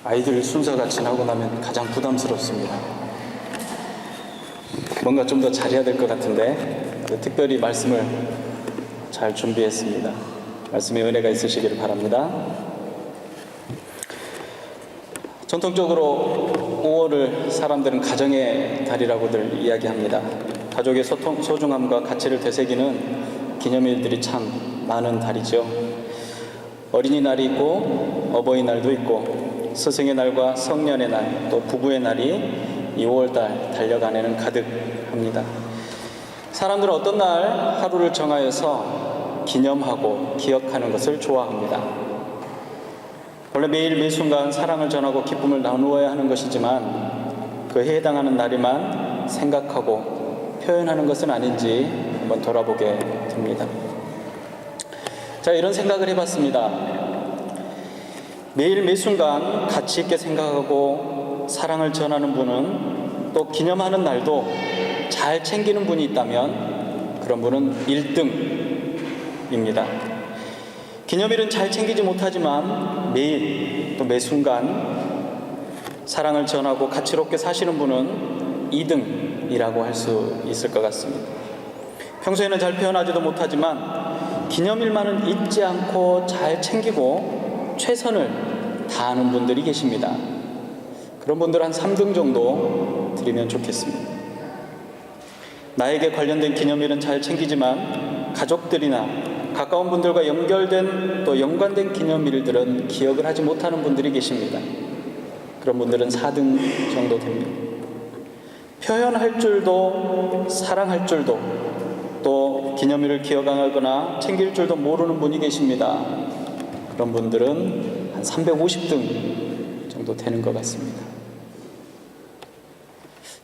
아이들 순서가 지나고 나면 가장 부담스럽습니다. 뭔가 좀 더 잘해야 될 것 같은데 특별히 말씀을 잘 준비했습니다. 말씀에 은혜가 있으시기를 바랍니다. 전통적으로 5월을 사람들은 가정의 달이라고들 이야기합니다. 가족의 소중함과 가치를 되새기는 기념일들이 참 많은 달이죠. 어린이날이 있고 어버이날도 있고 스승의 날과 성년의 날, 또 부부의 날이 이 5월달 달려간에는 가득합니다. 사람들은 어떤 날 하루를 정하여서 기념하고 기억하는 것을 좋아합니다. 원래 매일 매순간 사랑을 전하고 기쁨을 나누어야 하는 것이지만 그에 해당하는 날에만 생각하고 표현하는 것은 아닌지 한번 돌아보게 됩니다. 자, 이런 생각을 해봤습니다. 매일 매순간 가치 있게 생각하고 사랑을 전하는 분은, 또 기념하는 날도 잘 챙기는 분이 있다면 그런 분은 1등입니다. 기념일은 잘 챙기지 못하지만 매일 또 매순간 사랑을 전하고 가치롭게 사시는 분은 2등이라고 할 수 있을 것 같습니다. 평소에는 잘 표현하지도 못하지만 기념일만은 잊지 않고 잘 챙기고 최선을 다하는 분들이 계십니다. 그런 분들 한 3등 정도 드리면 좋겠습니다. 나에게 관련된 기념일은 잘 챙기지만 가족들이나 가까운 분들과 연관된 기념일들은 기억을 하지 못하는 분들이 계십니다. 그런 분들은 4등 정도 됩니다. 표현할 줄도 사랑할 줄도 또 기념일을 기억하거나 챙길 줄도 모르는 분이 계십니다. 그런 분들은 한 350등 정도 되는 것 같습니다.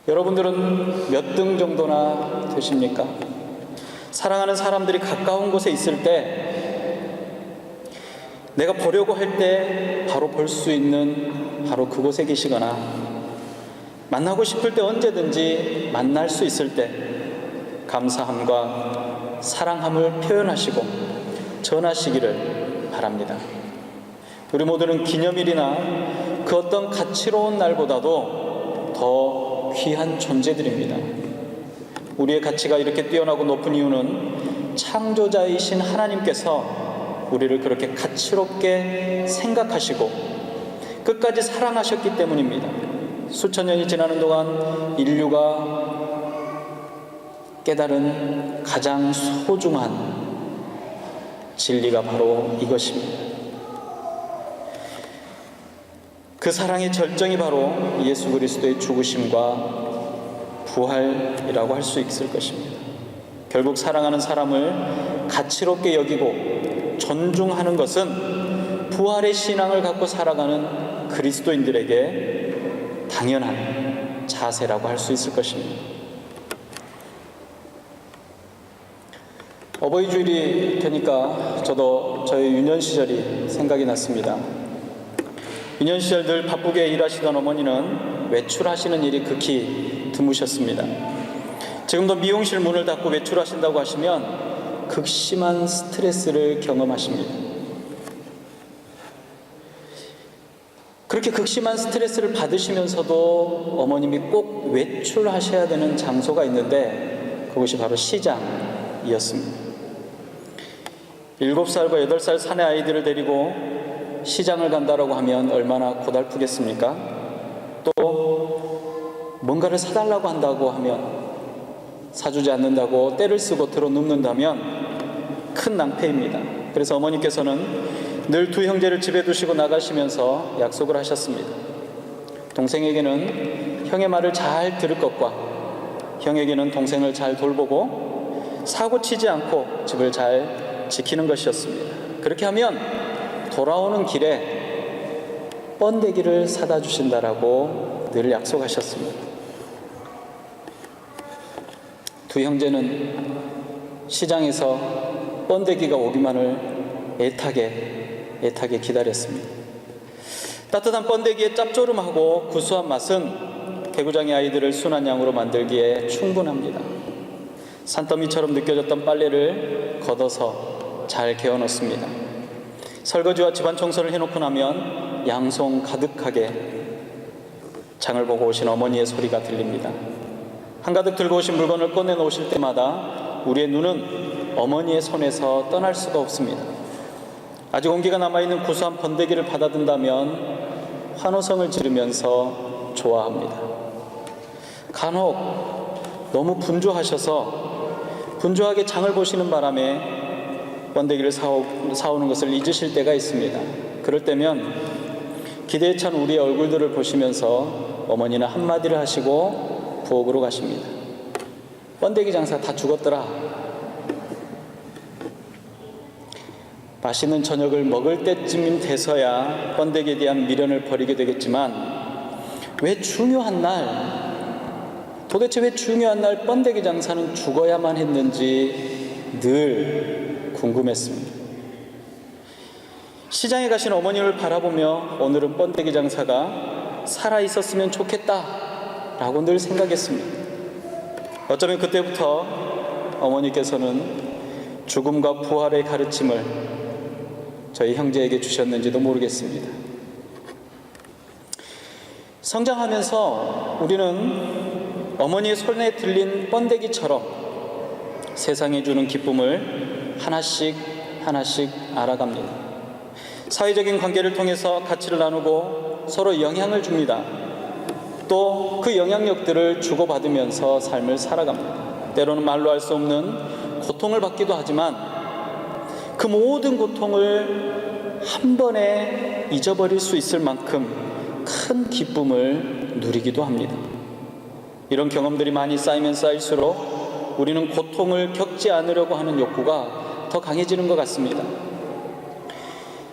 여러분들은 몇 등 정도나 되십니까? 사랑하는 사람들이 가까운 곳에 있을 때 내가 보려고 할 때 바로 볼 수 있는 바로 그곳에 계시거나 만나고 싶을 때 언제든지 만날 수 있을 때 감사함과 사랑함을 표현하시고 전하시기를 바랍니다. 우리 모두는 기념일이나 그 어떤 가치로운 날보다도 더 귀한 존재들입니다. 우리의 가치가 이렇게 뛰어나고 높은 이유는 창조자이신 하나님께서 우리를 그렇게 가치롭게 생각하시고 끝까지 사랑하셨기 때문입니다. 수천 년이 지나는 동안 인류가 깨달은 가장 소중한 진리가 바로 이것입니다. 그 사랑의 절정이 바로 예수 그리스도의 죽으심과 부활이라고 할 수 있을 것입니다. 결국 사랑하는 사람을 가치롭게 여기고 존중하는 것은 부활의 신앙을 갖고 살아가는 그리스도인들에게 당연한 자세라고 할 수 있을 것입니다. 어버이 주일이 되니까 저도 저의 유년 시절이 생각이 났습니다. 유년 시절 늘 바쁘게 일하시던 어머니는 외출하시는 일이 극히 드무셨습니다. 지금도 미용실 문을 닫고 외출하신다고 하시면 극심한 스트레스를 경험하십니다. 그렇게 극심한 스트레스를 받으시면서도 어머님이 꼭 외출하셔야 되는 장소가 있는데 그것이 바로 시장이었습니다. 7살과 8살 사내 아이들을 데리고 시장을 간다라고 하면 얼마나 고달프겠습니까? 또 뭔가를 사달라고 한다고 하면 사주지 않는다고 떼를 쓰고 들어눕는다면 큰 낭패입니다. 그래서 어머니께서는 늘 두 형제를 집에 두시고 나가시면서 약속을 하셨습니다. 동생에게는 형의 말을 잘 들을 것과 형에게는 동생을 잘 돌보고 사고치지 않고 집을 잘 지키는 것이었습니다. 그렇게 하면 돌아오는 길에 번데기를 사다 주신다라고 늘 약속하셨습니다. 두 형제는 시장에서 번데기가 오기만을 애타게 기다렸습니다. 따뜻한 번데기의 짭조름하고 구수한 맛은 개구장의 아이들을 순한 양으로 만들기에 충분합니다. 산더미처럼 느껴졌던 빨래를 걷어서 잘 개어 넣습니다. 설거지와 집안 청소를 해놓고 나면 양손 가득하게 장을 보고 오신 어머니의 소리가 들립니다. 한가득 들고 오신 물건을 꺼내놓으실 때마다 우리의 눈은 어머니의 손에서 떠날 수가 없습니다. 아직 온기가 남아있는 구수한 번데기를 받아든다면 환호성을 지르면서 좋아합니다. 간혹 너무 분주하게 장을 보시는 바람에 번데기를 사오는 것을 잊으실 때가 있습니다. 그럴 때면 기대에 찬 우리의 얼굴들을 보시면서 어머니는 한마디를 하시고 부엌으로 가십니다. 번데기 장사 다 죽었더라. 맛있는 저녁을 먹을 때쯤 돼서야 번데기에 대한 미련을 버리게 되겠지만 도대체 왜 중요한 날 번데기 장사는 죽어야만 했는지 늘 궁금했습니다. 시장에 가신 어머님을 바라보며 오늘은 번데기 장사가 살아있었으면 좋겠다라고 늘 생각했습니다. 어쩌면 그때부터 어머니께서는 죽음과 부활의 가르침을 저희 형제에게 주셨는지도 모르겠습니다. 성장하면서 우리는 어머니의 손에 들린 번데기처럼 세상에 주는 기쁨을 하나씩 알아갑니다. 사회적인 관계를 통해서 가치를 나누고 서로 영향을 줍니다. 또 그 영향력들을 주고받으면서 삶을 살아갑니다. 때로는 말로 할 수 없는 고통을 받기도 하지만 그 모든 고통을 한 번에 잊어버릴 수 있을 만큼 큰 기쁨을 누리기도 합니다. 이런 경험들이 많이 쌓이면 쌓일수록 우리는 고통을 겪지 않으려고 하는 욕구가 더 강해지는 것 같습니다.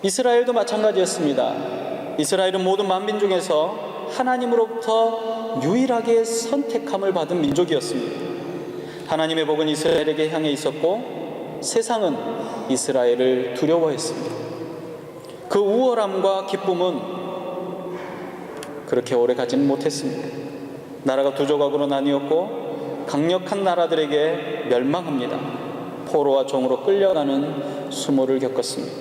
이스라엘도 마찬가지였습니다. 이스라엘은 모든 만민 중에서 하나님으로부터 유일하게 선택함을 받은 민족이었습니다. 하나님의 복은 이스라엘에게 향해 있었고 세상은 이스라엘을 두려워했습니다. 그 우월함과 기쁨은 그렇게 오래 가지는 못했습니다. 나라가 두 조각으로 나뉘었고 강력한 나라들에게 멸망합니다. 포로와 종으로 끌려가는 수모를 겪었습니다.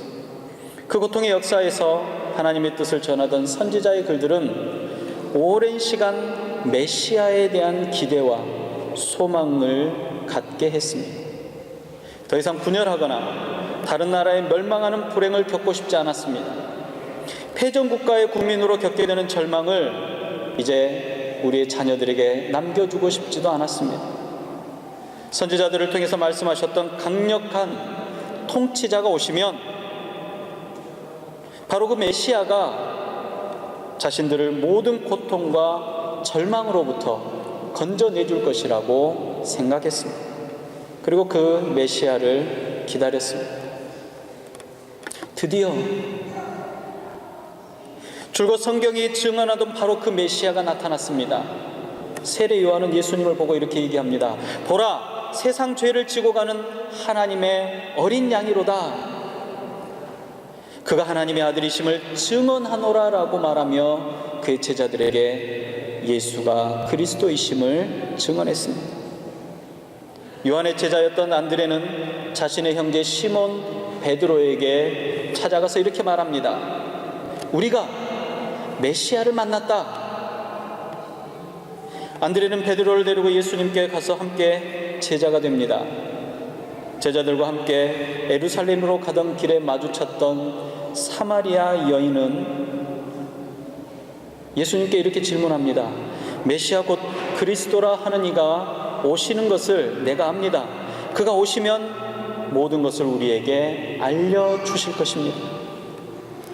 그 고통의 역사에서 하나님의 뜻을 전하던 선지자의 글들은 오랜 시간 메시아에 대한 기대와 소망을 갖게 했습니다. 더 이상 분열하거나 다른 나라에 멸망하는 불행을 겪고 싶지 않았습니다. 패전국가의 국민으로 겪게 되는 절망을 이제 우리의 자녀들에게 남겨주고 싶지도 않았습니다. 선지자들을 통해서 말씀하셨던 강력한 통치자가 오시면 바로 그 메시아가 자신들을 모든 고통과 절망으로부터 건져내줄 것이라고 생각했습니다. 그리고 그 메시아를 기다렸습니다. 드디어 줄곧 성경이 증언하던 바로 그 메시아가 나타났습니다. 세례 요한은 예수님을 보고 이렇게 얘기합니다. 보라, 세상 죄를 지고 가는 하나님의 어린 양이로다. 그가 하나님의 아들이심을 증언하노라 라고 말하며 그의 제자들에게 예수가 그리스도이심을 증언했습니다. 요한의 제자였던 안드레는 자신의 형제 시몬 베드로에게 찾아가서 이렇게 말합니다. 우리가 메시아를 만났다. 안드레는 베드로를 데리고 예수님께 가서 함께 제자가 됩니다. 제자들과 함께 예루살렘으로 가던 길에 마주쳤던 사마리아 여인은 예수님께 이렇게 질문합니다. 메시아 곧 그리스도라 하는 이가 오시는 것을 내가 압니다. 그가 오시면 모든 것을 우리에게 알려주실 것입니다.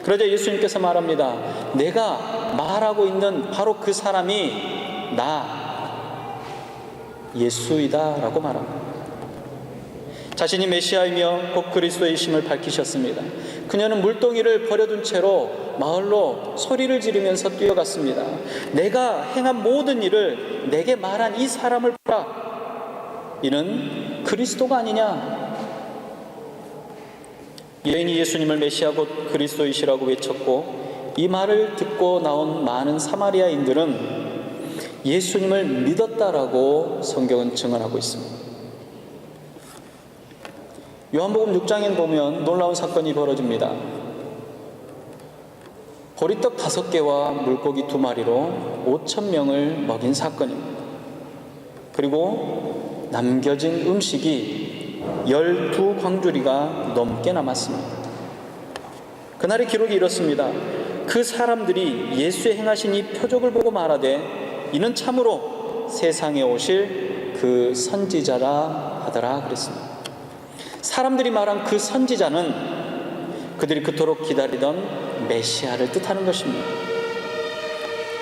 그러자 예수님께서 말합니다. 내가 말하고 있는 바로 그 사람이 나 예수이다 라고 말합니다. 자신이 메시아이며 곧 그리스도이심을 밝히셨습니다. 그녀는 물동이를 버려둔 채로 마을로 소리를 지르면서 뛰어갔습니다. 내가 행한 모든 일을 내게 말한 이 사람을 보라. 이는 그리스도가 아니냐. 여인이 예수님을 메시아 곧 그리스도이시라고 외쳤고 이 말을 듣고 나온 많은 사마리아인들은 예수님을 믿었다라고 성경은 증언하고 있습니다. 요한복음 6장에 보면 놀라운 사건이 벌어집니다. 보리떡 5개와 물고기 2마리로 5,000명을 먹인 사건입니다. 그리고 남겨진 음식이 12광주리가 넘게 남았습니다. 그날의 기록이 이렇습니다. 그 사람들이 예수의 행하신 이 표적을 보고 말하되 이는 참으로 세상에 오실 그 선지자라 하더라 그랬습니다. 사람들이 말한 그 선지자는 그들이 그토록 기다리던 메시아를 뜻하는 것입니다.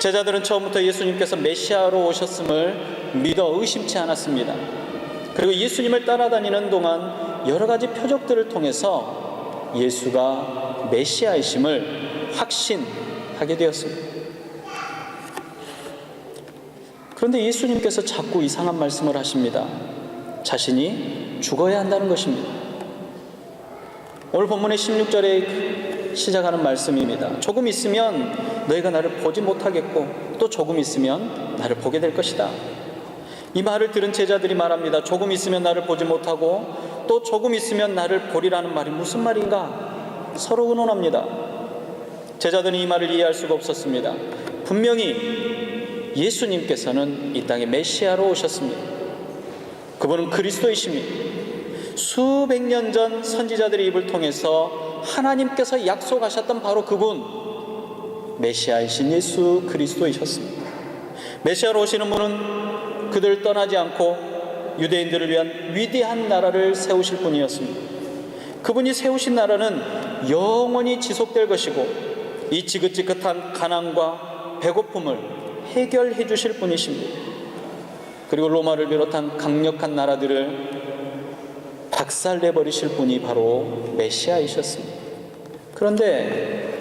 제자들은 처음부터 예수님께서 메시아로 오셨음을 믿어 의심치 않았습니다. 그리고 예수님을 따라다니는 동안 여러 가지 표적들을 통해서 예수가 메시아이심을 확신하게 되었습니다. 그런데 예수님께서 자꾸 이상한 말씀을 하십니다. 자신이 죽어야 한다는 것입니다. 오늘 본문의 16절에 시작하는 말씀입니다. 조금 있으면 너희가 나를 보지 못하겠고 또 조금 있으면 나를 보게 될 것이다. 이 말을 들은 제자들이 말합니다. 조금 있으면 나를 보지 못하고 또 조금 있으면 나를 보리라는 말이 무슨 말인가? 서로 의논합니다. 제자들은 이 말을 이해할 수가 없었습니다. 분명히 예수님께서는 이 땅에 메시아로 오셨습니다. 그분은 그리스도이십니다. 수백 년 전 선지자들의 입을 통해서 하나님께서 약속하셨던 바로 그분, 메시아이신 예수 그리스도이셨습니다. 메시아로 오시는 분은 그들을 떠나지 않고 유대인들을 위한 위대한 나라를 세우실 분이었습니다. 그분이 세우신 나라는 영원히 지속될 것이고 이 지긋지긋한 가난과 배고픔을 해결해 주실 분이십니다. 그리고 로마를 비롯한 강력한 나라들을 박살내버리실 분이 바로 메시아이셨습니다. 그런데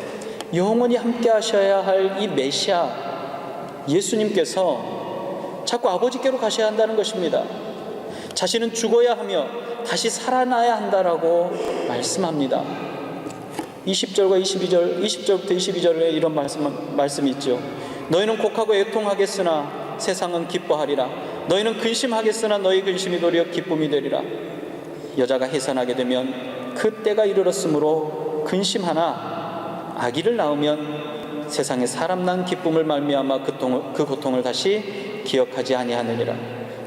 영원히 함께 하셔야 할 이 메시아 예수님께서 자꾸 아버지께로 가셔야 한다는 것입니다. 자신은 죽어야 하며 다시 살아나야 한다라고 말씀합니다. 20절과 22절, 20절부터 22절에 이런 말씀이 있죠. 너희는 곡하고 애통하겠으나 세상은 기뻐하리라. 너희는 근심하겠으나 너희 근심이 도리어 기쁨이 되리라. 여자가 해산하게 되면 그때가 이르렀으므로 근심하나 아기를 낳으면 세상에 사람 난 기쁨을 말미암아 그 고통을 다시 기억하지 아니하느니라.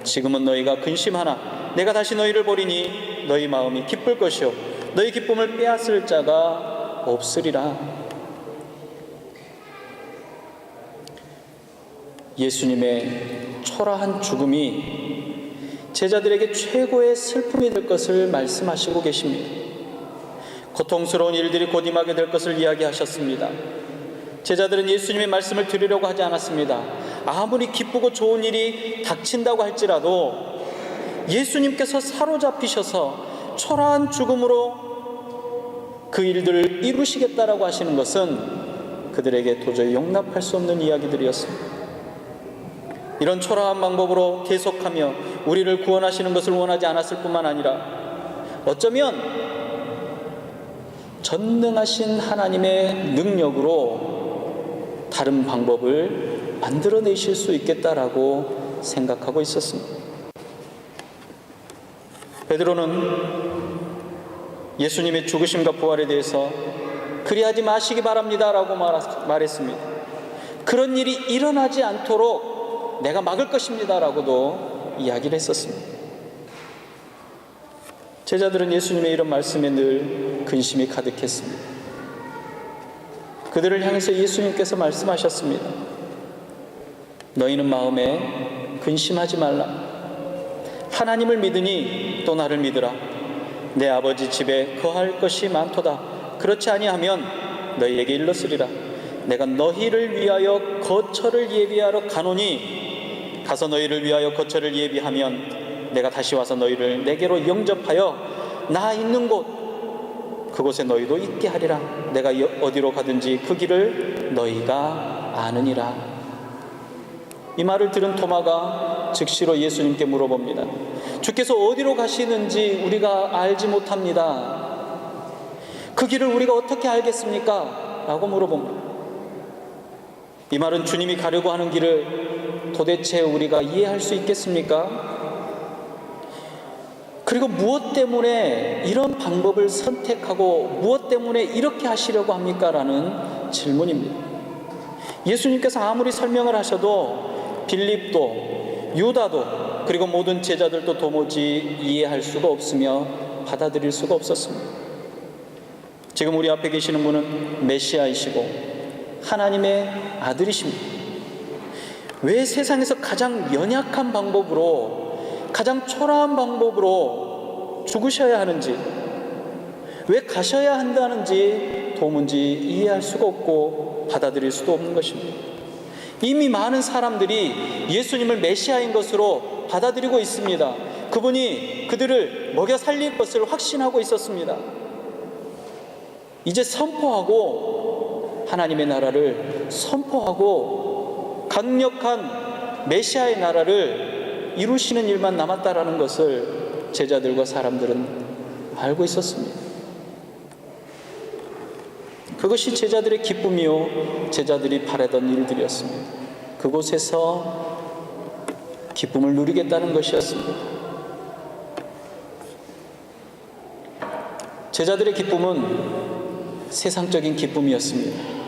지금은 너희가 근심하나 내가 다시 너희를 보리니 너희 마음이 기쁠 것이요 너희 기쁨을 빼앗을 자가 없으리라. 예수님의 초라한 죽음이 제자들에게 최고의 슬픔이 될 것을 말씀하시고 계십니다. 고통스러운 일들이 곧 임하게 될 것을 이야기하셨습니다. 제자들은 예수님의 말씀을 들으려고 하지 않았습니다. 아무리 기쁘고 좋은 일이 닥친다고 할지라도 예수님께서 사로잡히셔서 초라한 죽음으로 그 일들을 이루시겠다라고 하시는 것은 그들에게 도저히 용납할 수 없는 이야기들이었습니다. 이런 초라한 방법으로 계속하며 우리를 구원하시는 것을 원하지 않았을 뿐만 아니라 어쩌면 전능하신 하나님의 능력으로 다른 방법을 만들어내실 수 있겠다라고 생각하고 있었습니다. 베드로는 예수님의 죽으심과 부활에 대해서 그리하지 마시기 바랍니다라고 말했습니다. 그런 일이 일어나지 않도록 내가 막을 것입니다라고도 이야기를 했었습니다. 제자들은 예수님의 이런 말씀에 늘 근심이 가득했습니다. 그들을 향해서 예수님께서 말씀하셨습니다. 너희는 마음에 근심하지 말라. 하나님을 믿으니 또 나를 믿으라. 내 아버지 집에 거할 것이 많도다. 그렇지 아니하면 너희에게 일렀으리라. 내가 너희를 위하여 거처를 예비하러 가노니 가서 너희를 위하여 거처를 예비하면 내가 다시 와서 너희를 내게로 영접하여 나 있는 곳 그곳에 너희도 있게 하리라. 내가 어디로 가든지 그 길을 너희가 아느니라. 이 말을 들은 토마가 즉시로 예수님께 물어봅니다. 주께서 어디로 가시는지 우리가 알지 못합니다. 그 길을 우리가 어떻게 알겠습니까? 라고 물어봅니다. 이 말은 주님이 가려고 하는 길을 도대체 우리가 이해할 수 있겠습니까? 그리고 무엇 때문에 이런 방법을 선택하고 무엇 때문에 이렇게 하시려고 합니까? 라는 질문입니다. 예수님께서 아무리 설명을 하셔도 빌립도, 유다도, 그리고 모든 제자들도 도무지 이해할 수가 없으며 받아들일 수가 없었습니다. 지금 우리 앞에 계시는 분은 메시아이시고 하나님의 아들이십니다. 왜 세상에서 가장 연약한 방법으로, 가장 초라한 방법으로 죽으셔야 하는지, 왜 가셔야 한다는지 도무지 이해할 수가 없고 받아들일 수도 없는 것입니다. 이미 많은 사람들이 예수님을 메시아인 것으로 받아들이고 있습니다. 그분이 그들을 먹여 살릴 것을 확신하고 있었습니다. 이제 선포하고, 하나님의 나라를 선포하고 강력한 메시아의 나라를 이루시는 일만 남았다라는 것을 제자들과 사람들은 알고 있었습니다. 그것이 제자들의 기쁨이요, 제자들이 바라던 일들이었습니다. 그곳에서 기쁨을 누리겠다는 것이었습니다. 제자들의 기쁨은 세상적인 기쁨이었습니다.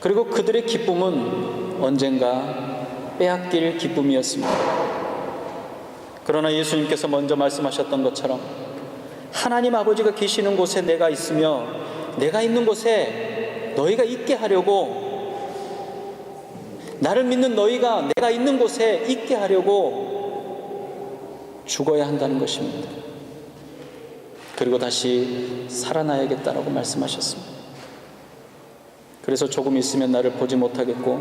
그리고 그들의 기쁨은 언젠가 빼앗길 기쁨이었습니다. 그러나 예수님께서 먼저 말씀하셨던 것처럼 하나님 아버지가 계시는 곳에 내가 있으며 내가 있는 곳에 너희가 있게 하려고, 나를 믿는 너희가 내가 있는 곳에 있게 하려고 죽어야 한다는 것입니다. 그리고 다시 살아나야겠다라고 말씀하셨습니다. 그래서 조금 있으면 나를 보지 못하겠고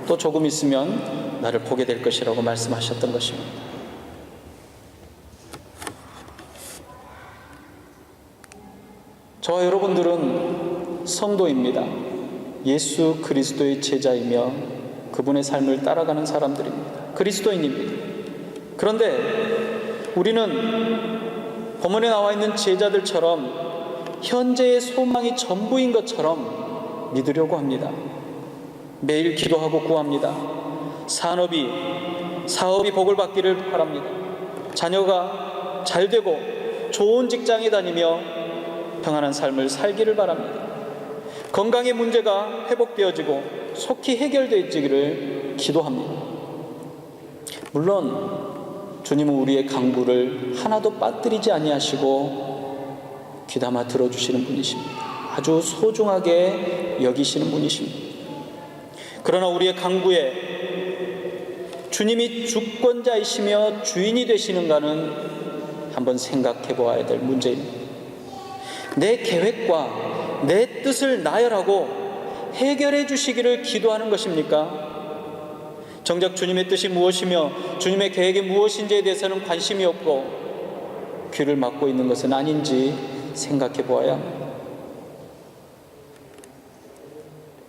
또 조금 있으면 나를 보게 될 것이라고 말씀하셨던 것입니다. 저와 여러분들은 성도입니다. 예수 그리스도의 제자이며 그분의 삶을 따라가는 사람들입니다. 그리스도인입니다. 그런데 우리는 본문에 나와 있는 제자들처럼 현재의 소망이 전부인 것처럼 믿으려고 합니다. 매일 기도하고 구합니다. 사업이 복을 받기를 바랍니다. 자녀가 잘 되고 좋은 직장에 다니며 평안한 삶을 살기를 바랍니다. 건강의 문제가 회복되어지고 속히 해결되기를 기도합니다. 물론 주님은 우리의 간구를 하나도 빠뜨리지 아니하시고 귀담아 들어주시는 분이십니다. 아주 소중하게 여기시는 분이십니다. 그러나 우리의 간구에 주님이 주권자이시며 주인이 되시는가는 한번 생각해 보아야 될 문제입니다. 내 계획과 내 뜻을 나열하고 해결해 주시기를 기도하는 것입니까? 정작 주님의 뜻이 무엇이며 주님의 계획이 무엇인지에 대해서는 관심이 없고 귀를 막고 있는 것은 아닌지 생각해 보아야 합니다.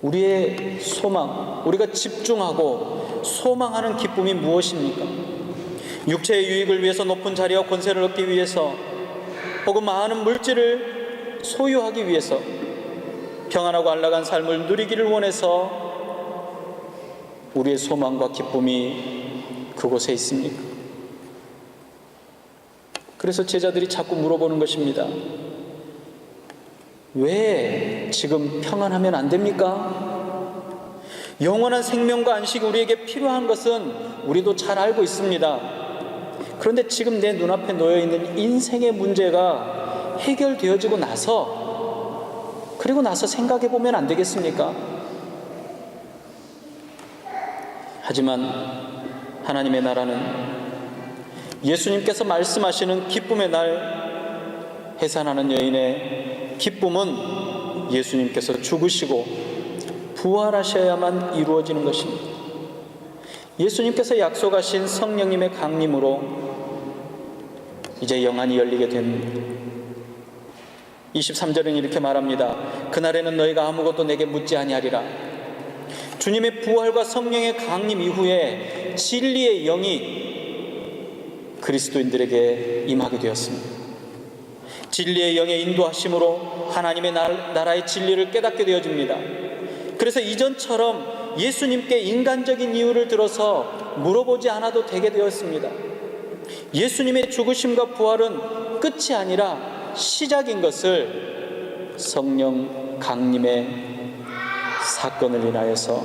우리의 소망, 우리가 집중하고 소망하는 기쁨이 무엇입니까? 육체의 유익을 위해서 높은 자리와 권세를 얻기 위해서, 혹은 많은 물질을 소유하기 위해서, 평안하고 안락한 삶을 누리기를 원해서 우리의 소망과 기쁨이 그곳에 있습니까? 그래서 제자들이 자꾸 물어보는 것입니다. 왜 지금 평안하면 안 됩니까? 영원한 생명과 안식이 우리에게 필요한 것은 우리도 잘 알고 있습니다. 그런데 지금 내 눈앞에 놓여있는 인생의 문제가 해결되어지고 나서, 그리고 나서 생각해 보면 안 되겠습니까? 하지만 하나님의 나라는 예수님께서 말씀하시는 기쁨의 날, 해산하는 여인의 기쁨은 예수님께서 죽으시고 부활하셔야만 이루어지는 것입니다. 예수님께서 약속하신 성령님의 강림으로 이제 영안이 열리게 됩니다. 23절은 이렇게 말합니다. 그날에는 너희가 아무것도 내게 묻지 아니하리라. 주님의 부활과 성령의 강림 이후에 진리의 영이 그리스도인들에게 임하게 되었습니다. 진리의 영의 인도하심으로 하나님의 나라의 진리를 깨닫게 되어집니다. 그래서 이전처럼 예수님께 인간적인 이유를 들어서 물어보지 않아도 되게 되었습니다. 예수님의 죽으심과 부활은 끝이 아니라 시작인 것을 성령 강림의 사건을 인하여서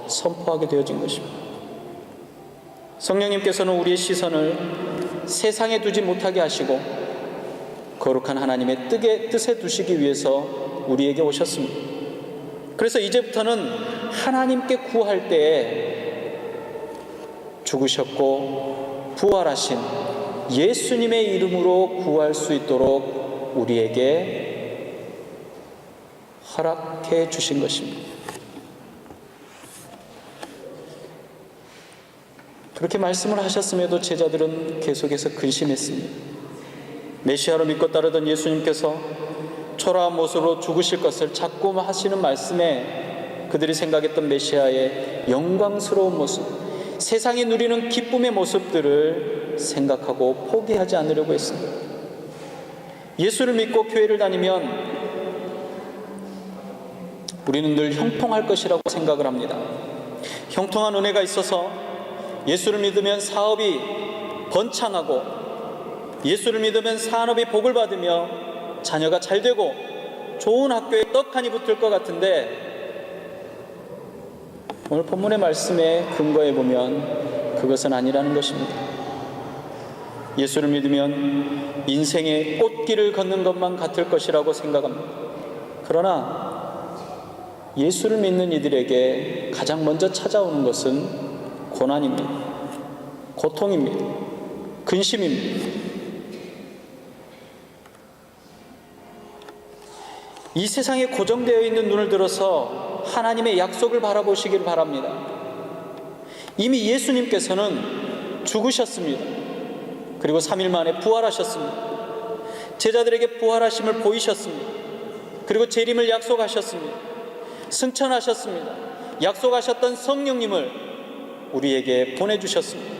선포하게 되어진 것입니다. 성령님께서는 우리의 시선을 세상에 두지 못하게 하시고 거룩한 하나님의 뜻에 두시기 위해서 우리에게 오셨습니다. 그래서 이제부터는 하나님께 구할 때에 죽으셨고 부활하신 예수님의 이름으로 구할 수 있도록 우리에게 허락해 주신 것입니다. 그렇게 말씀을 하셨음에도 제자들은 계속해서 근심했습니다. 메시아로 믿고 따르던 예수님께서 초라한 모습으로 죽으실 것을 자꾸 하시는 말씀에 그들이 생각했던 메시아의 영광스러운 모습, 세상이 누리는 기쁨의 모습들을 생각하고 포기하지 않으려고 했습니다. 예수를 믿고 교회를 다니면 우리는 늘 형통할 것이라고 생각을 합니다. 형통한 은혜가 있어서 예수를 믿으면 사업이 번창하고, 예수를 믿으면 산업이 복을 받으며 자녀가 잘 되고 좋은 학교에 떡하니 붙을 것 같은데, 오늘 본문의 말씀에 근거해 보면 그것은 아니라는 것입니다. 예수를 믿으면 인생의 꽃길을 걷는 것만 같을 것이라고 생각합니다. 그러나 예수를 믿는 이들에게 가장 먼저 찾아오는 것은 고난입니다. 고통입니다. 근심입니다. 이 세상에 고정되어 있는 눈을 들어서 하나님의 약속을 바라보시길 바랍니다. 이미 예수님께서는 죽으셨습니다. 그리고 3일 만에 부활하셨습니다. 제자들에게 부활하심을 보이셨습니다. 그리고 재림을 약속하셨습니다. 승천하셨습니다. 약속하셨던 성령님을 우리에게 보내주셨습니다.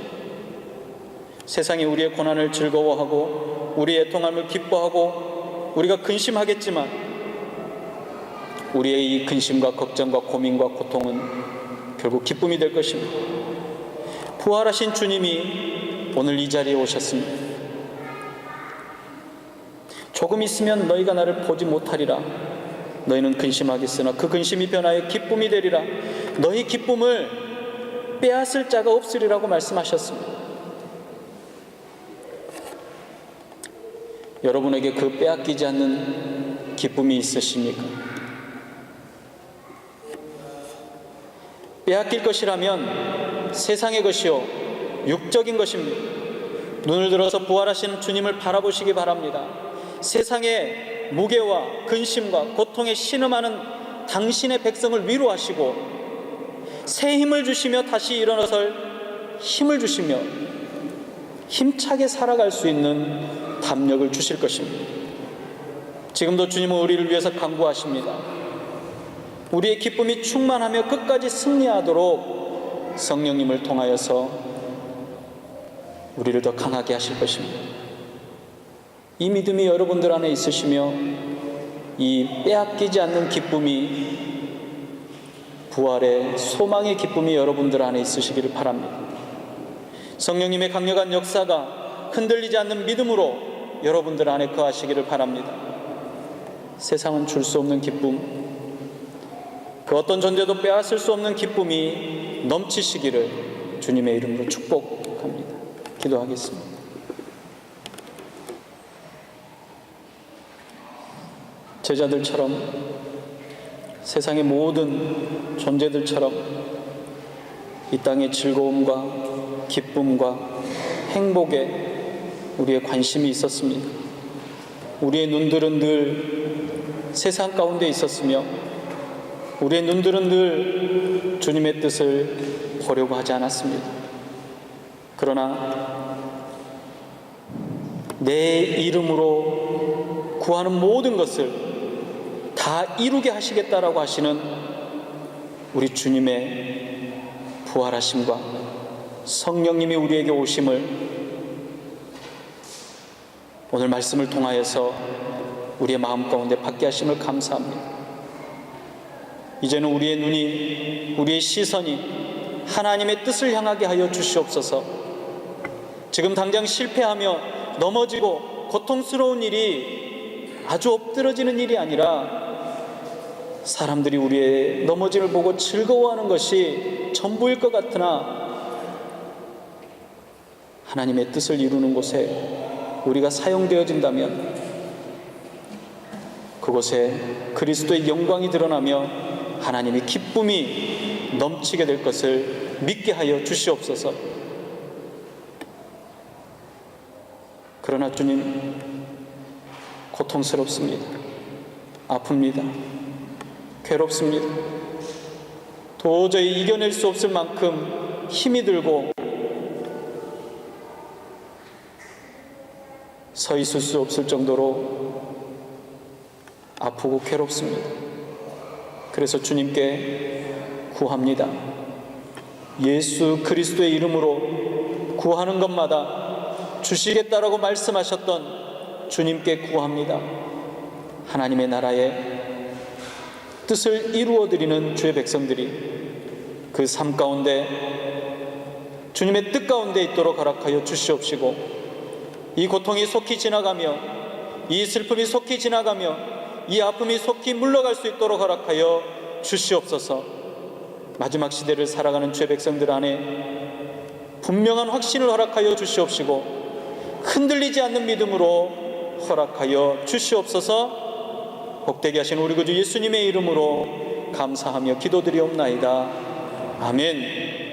세상이 우리의 고난을 즐거워하고 우리의 애통함을 기뻐하고 우리가 근심하겠지만, 우리의 이 근심과 걱정과 고민과 고통은 결국 기쁨이 될 것입니다. 부활하신 주님이 오늘 이 자리에 오셨습니다. 조금 있으면 너희가 나를 보지 못하리라. 너희는 근심하겠으나 그 근심이 변하여 기쁨이 되리라. 너희 기쁨을 빼앗을 자가 없으리라고 말씀하셨습니다. 여러분에게 그 빼앗기지 않는 기쁨이 있으십니까? 빼앗길 것이라면 세상의 것이요 육적인 것입니다. 눈을 들어서 부활하시는 주님을 바라보시기 바랍니다. 세상의 무게와 근심과 고통에 신음하는 당신의 백성을 위로하시고 새 힘을 주시며 다시 일어나서 힘을 주시며 힘차게 살아갈 수 있는 담력을 주실 것입니다. 지금도 주님은 우리를 위해서 간구하십니다. 우리의 기쁨이 충만하며 끝까지 승리하도록 성령님을 통하여서 우리를 더 강하게 하실 것입니다. 이 믿음이 여러분들 안에 있으시며 이 빼앗기지 않는 기쁨이, 부활의 소망의 기쁨이 여러분들 안에 있으시기를 바랍니다. 성령님의 강력한 역사가 흔들리지 않는 믿음으로 여러분들 안에 거하시기를 바랍니다. 세상은 줄 수 없는 기쁨, 그 어떤 존재도 빼앗을 수 없는 기쁨이 넘치시기를 주님의 이름으로 축복합니다. 기도하겠습니다. 제자들처럼, 세상의 모든 존재들처럼 이 땅의 즐거움과 기쁨과 행복에 우리의 관심이 있었습니다. 우리의 눈들은 늘 세상 가운데 있었으며 우리의 눈들은 늘 주님의 뜻을 보려고 하지 않았습니다. 그러나 내 이름으로 구하는 모든 것을 다 이루게 하시겠다라고 하시는 우리 주님의 부활하심과 성령님이 우리에게 오심을 오늘 말씀을 통하여서 우리의 마음 가운데 받게 하심을 감사합니다. 이제는 우리의 눈이, 우리의 시선이 하나님의 뜻을 향하게 하여 주시옵소서. 지금 당장 실패하며 넘어지고 고통스러운 일이 아주 엎드러지는 일이 아니라 사람들이 우리의 넘어짐을 보고 즐거워하는 것이 전부일 것 같으나 하나님의 뜻을 이루는 곳에 우리가 사용되어진다면 그곳에 그리스도의 영광이 드러나며 하나님의 기쁨이 넘치게 될 것을 믿게 하여 주시옵소서. 그러나 주님, 고통스럽습니다. 아픕니다. 괴롭습니다. 도저히 이겨낼 수 없을 만큼 힘이 들고 서 있을 수 없을 정도로 아프고 괴롭습니다. 그래서 주님께 구합니다. 예수 그리스도의 이름으로 구하는 것마다 주시겠다라고 말씀하셨던 주님께 구합니다. 하나님의 나라의 뜻을 이루어드리는 주의 백성들이 그 삶 가운데 주님의 뜻 가운데 있도록 허락하여 주시옵시고, 이 고통이 속히 지나가며 이 슬픔이 속히 지나가며 이 아픔이 속히 물러갈 수 있도록 허락하여 주시옵소서. 마지막 시대를 살아가는 주의 백성들 안에 분명한 확신을 허락하여 주시옵시고 흔들리지 않는 믿음으로 허락하여 주시옵소서. 복되게 하신 우리 구주 예수님의 이름으로 감사하며 기도드리옵나이다. 아멘.